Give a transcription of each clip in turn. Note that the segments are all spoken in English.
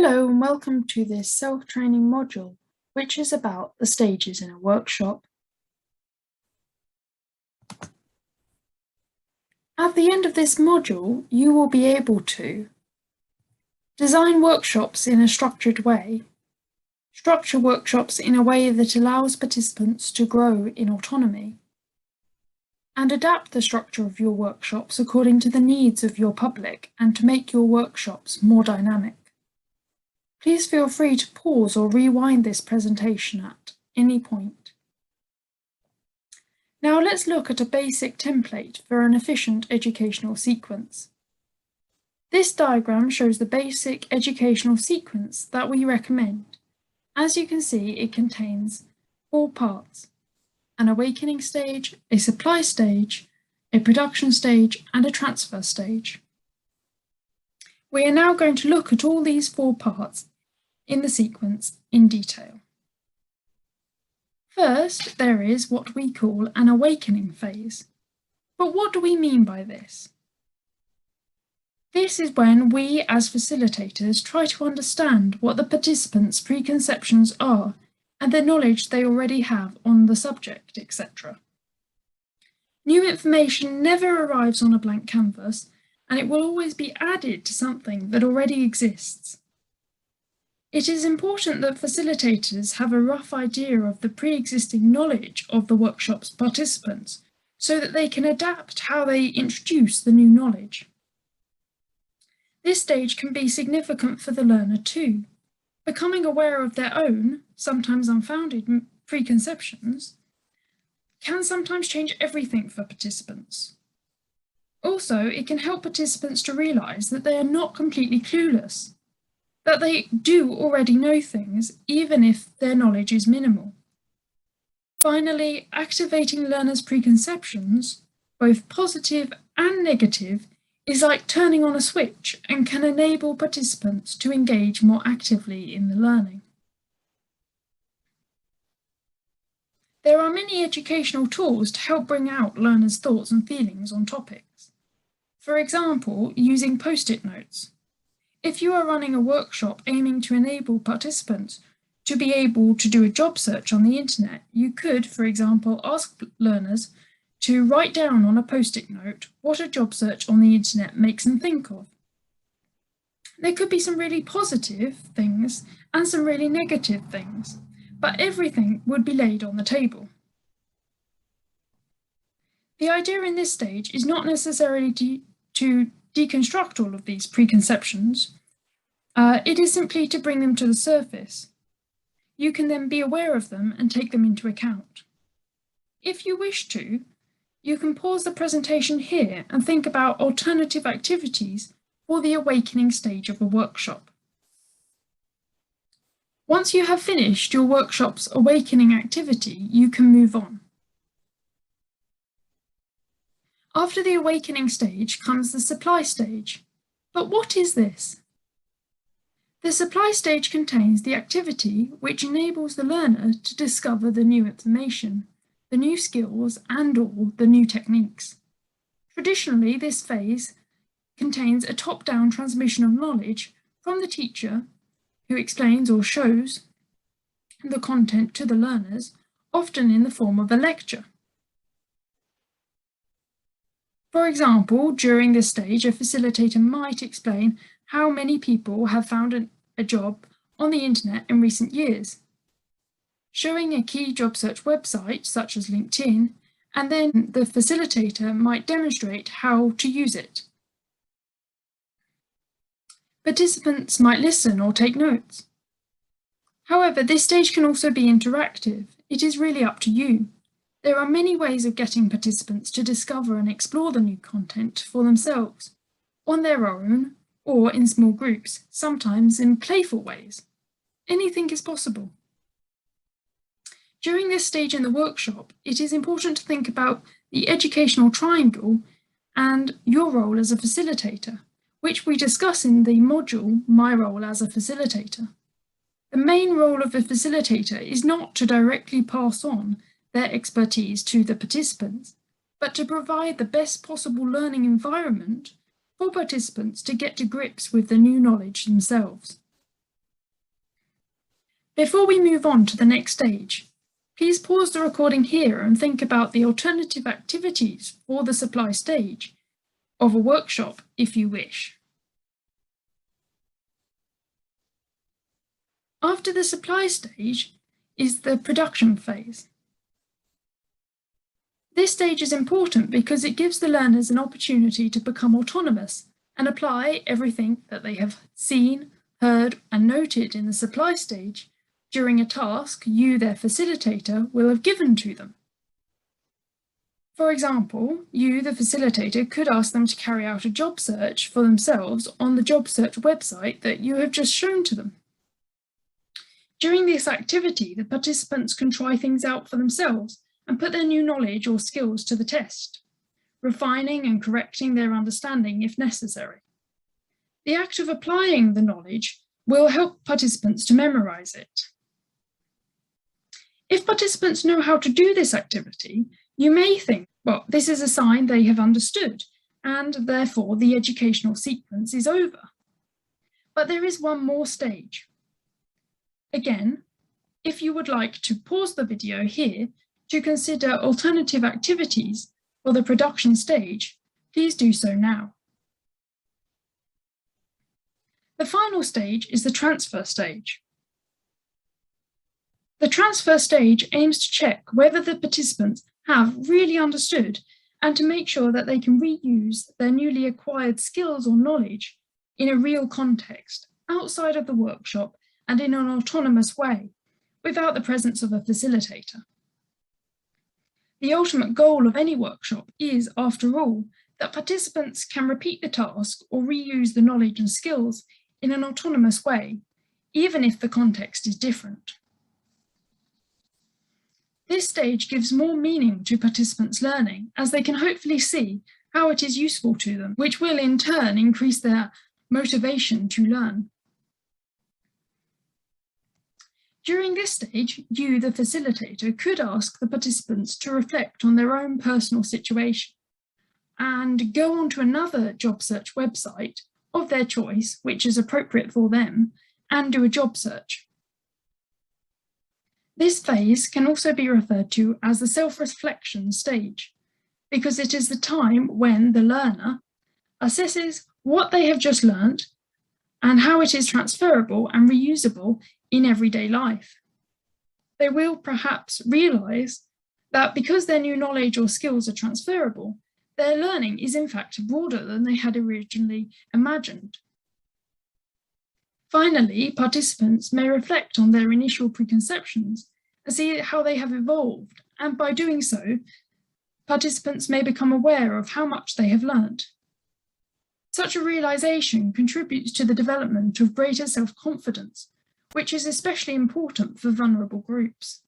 Hello and welcome to this self-training module, which is about the stages in a workshop. At the end of this module, you will be able to design workshops in a structured way, structure workshops in a way that allows participants to grow in autonomy, and adapt the structure of your workshops according to the needs of your public and to make your workshops more dynamic. Please feel free to pause or rewind this presentation at any point. Now let's look at a basic template for an efficient educational sequence. This diagram shows the basic educational sequence that we recommend. As you can see, it contains 4 parts: an awakening stage, a supply stage, a production stage, and a transfer stage. We are now going to look at all these 4 parts in the sequence in detail. First, there is what we call an awakening phase. But what do we mean by this? This is when we, as facilitators, try to understand what the participants' preconceptions are and the knowledge they already have on the subject, etc. New information never arrives on a blank canvas, and it will always be added to something that already exists. It is important that facilitators have a rough idea of the pre-existing knowledge of the workshop's participants so that they can adapt how they introduce the new knowledge. This stage can be significant for the learner too. Becoming aware of their own, sometimes unfounded, preconceptions can sometimes change everything for participants. Also, it can help participants to realise that they are not completely clueless, that they do already know things, even if their knowledge is minimal. Finally, activating learners' preconceptions, both positive and negative, is like turning on a switch and can enable participants to engage more actively in the learning. There are many educational tools to help bring out learners' thoughts and feelings on topics. For example, using post-it notes. If you are running a workshop aiming to enable participants to be able to do a job search on the internet, you could, for example, ask learners to write down on a post-it note what a job search on the internet makes them think of. There could be some really positive things and some really negative things, but everything would be laid on the table. The idea in this stage is not necessarily to deconstruct all of these preconceptions. It is simply to bring them to the surface. You can then be aware of them and take them into account. If you wish to, you can pause the presentation here and think about alternative activities for the awakening stage of a workshop. Once you have finished your workshop's awakening activity, you can move on. After the awakening stage comes the supply stage. But what is this? The supply stage contains the activity which enables the learner to discover the new information, the new skills, and/or the new techniques. Traditionally, this phase contains a top-down transmission of knowledge from the teacher, who explains or shows the content to the learners, often in the form of a lecture. For example, during this stage, a facilitator might explain how many people have found a job on the internet in recent years, showing a key job search website such as LinkedIn, and then the facilitator might demonstrate how to use it. Participants might listen or take notes. However, this stage can also be interactive. It is really up to you. There are many ways of getting participants to discover and explore the new content for themselves, on their own or in small groups, sometimes in playful ways. Anything is possible. During this stage in the workshop, it is important to think about the educational triangle and your role as a facilitator, which we discuss in the module, My Role as a Facilitator. The main role of a facilitator is not to directly pass on their expertise to the participants, but to provide the best possible learning environment for participants to get to grips with the new knowledge themselves. Before we move on to the next stage, please pause the recording here and think about the alternative activities for the supply stage of a workshop if you wish. After the supply stage is the production phase. This stage is important because it gives the learners an opportunity to become autonomous and apply everything that they have seen, heard, and noted in the supply stage during a task you, their facilitator, will have given to them. For example, you, the facilitator, could ask them to carry out a job search for themselves on the job search website that you have just shown to them. During this activity, the participants can try things out for themselves and put their new knowledge or skills to the test, refining and correcting their understanding if necessary. The act of applying the knowledge will help participants to memorize it. If participants know how to do this activity, you may think, well, this is a sign they have understood, and therefore the educational sequence is over. But there is one more stage. Again, if you would like to pause the video here to consider alternative activities for the production stage, please do so now. The final stage is the transfer stage. The transfer stage aims to check whether the participants have really understood and to make sure that they can reuse their newly acquired skills or knowledge in a real context, outside of the workshop and in an autonomous way, without the presence of a facilitator. The ultimate goal of any workshop is, after all, that participants can repeat the task or reuse the knowledge and skills in an autonomous way, even if the context is different. This stage gives more meaning to participants' learning, as they can hopefully see how it is useful to them, which will in turn increase their motivation to learn. During this stage, you, the facilitator, could ask the participants to reflect on their own personal situation and go on to another job search website of their choice, which is appropriate for them, and do a job search. This phase can also be referred to as the self-reflection stage, because it is the time when the learner assesses what they have just learned and how it is transferable and reusable in everyday life. They will perhaps realise that because their new knowledge or skills are transferable, their learning is in fact broader than they had originally imagined. Finally, participants may reflect on their initial preconceptions and see how they have evolved, and by doing so, participants may become aware of how much they have learnt. Such a realisation contributes to the development of greater self-confidence, which is especially important for vulnerable groups.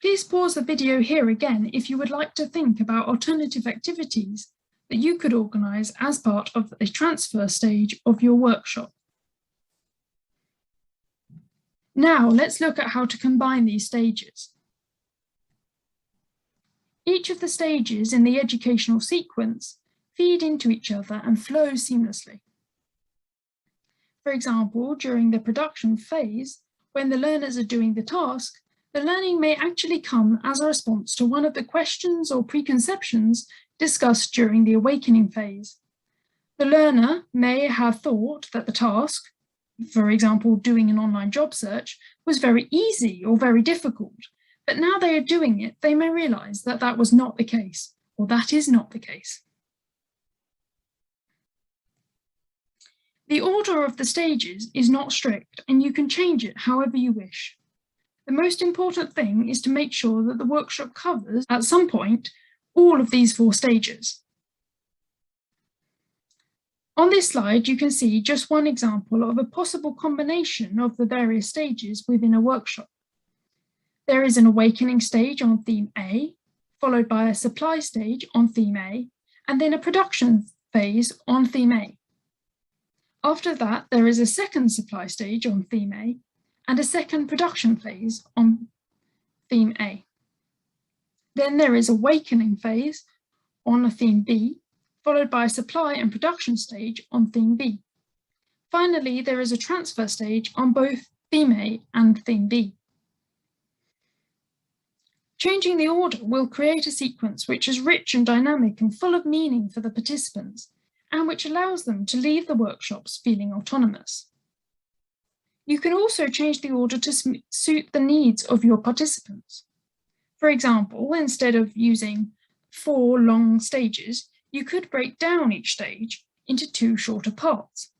Please pause the video here again if you would like to think about alternative activities that you could organise as part of the transfer stage of your workshop. Now let's look at how to combine these stages. Each of the stages in the educational sequence feed into each other and flow seamlessly. For example, during the production phase, when the learners are doing the task, the learning may actually come as a response to one of the questions or preconceptions discussed during the awakening phase. The learner may have thought that the task, for example, doing an online job search, was very easy or very difficult, but now they are doing it, they may realise that that was not the case, or that is not the case. The order of the stages is not strict, and you can change it however you wish. The most important thing is to make sure that the workshop covers, at some point, all of these 4 stages. On this slide, you can see just one example of a possible combination of the various stages within a workshop. There is an awakening stage on theme A, followed by a supply stage on theme A, and then a production phase on theme A. After that, there is a second supply stage on theme A, and a second production phase on theme A. Then there is awakening phase on a theme B, followed by a supply and production stage on theme B. Finally, there is a transfer stage on both Theme A and Theme B. Changing the order will create a sequence which is rich and dynamic and full of meaning for the participants, and which allows them to leave the workshops feeling autonomous. You can also change the order to suit the needs of your participants. For example, instead of using 4 long stages, you could break down each stage into 2 shorter parts.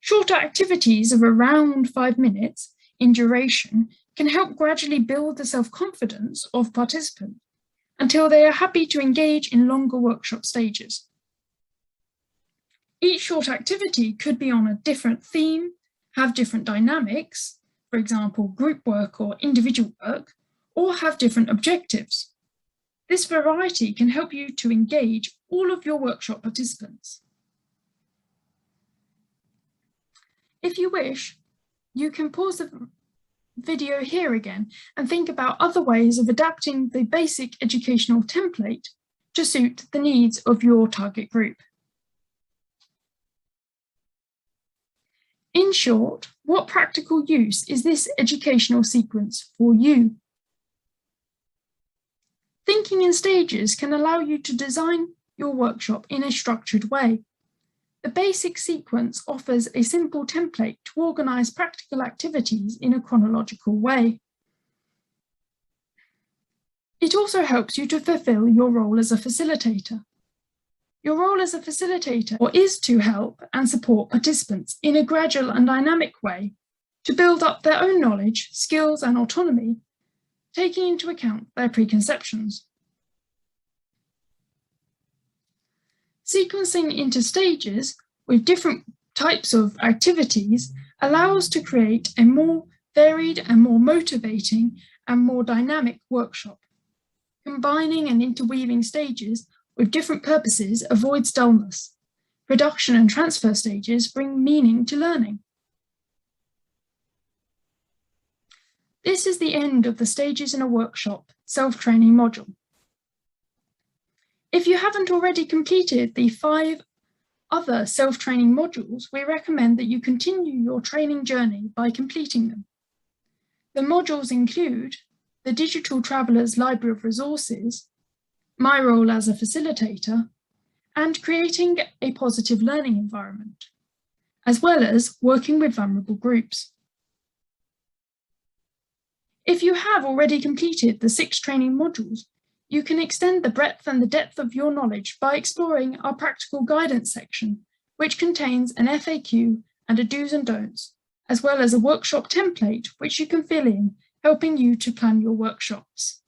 Shorter activities of around 5 minutes in duration can help gradually build the self-confidence of participants until they are happy to engage in longer workshop stages. Each short activity could be on a different theme, have different dynamics, for example, group work or individual work, or have different objectives. This variety can help you to engage all of your workshop participants. If you wish, you can pause the video here again and think about other ways of adapting the basic educational template to suit the needs of your target group. In short, what practical use is this educational sequence for you? Thinking in stages can allow you to design your workshop in a structured way. The basic sequence offers a simple template to organize practical activities in a chronological way. It also helps you to fulfill your role as a facilitator. Your role as a facilitator is to help and support participants in a gradual and dynamic way to build up their own knowledge, skills, and autonomy, taking into account their preconceptions. Sequencing into stages with different types of activities allows to create a more varied and more motivating and more dynamic workshop. Combining and interweaving stages with different purposes avoids dullness. Production and transfer stages bring meaning to learning. This is the end of the Stages in a Workshop self-training module. If you haven't already completed the 5 other self-training modules, we recommend that you continue your training journey by completing them. The modules include the Digital Traveller's Library of Resources, my role as a facilitator, and creating a positive learning environment, as well as working with vulnerable groups. If you have already completed the 6 training modules, you can extend the breadth and the depth of your knowledge by exploring our practical guidance section, which contains an FAQ and a do's and don'ts, as well as a workshop template which you can fill in, helping you to plan your workshops.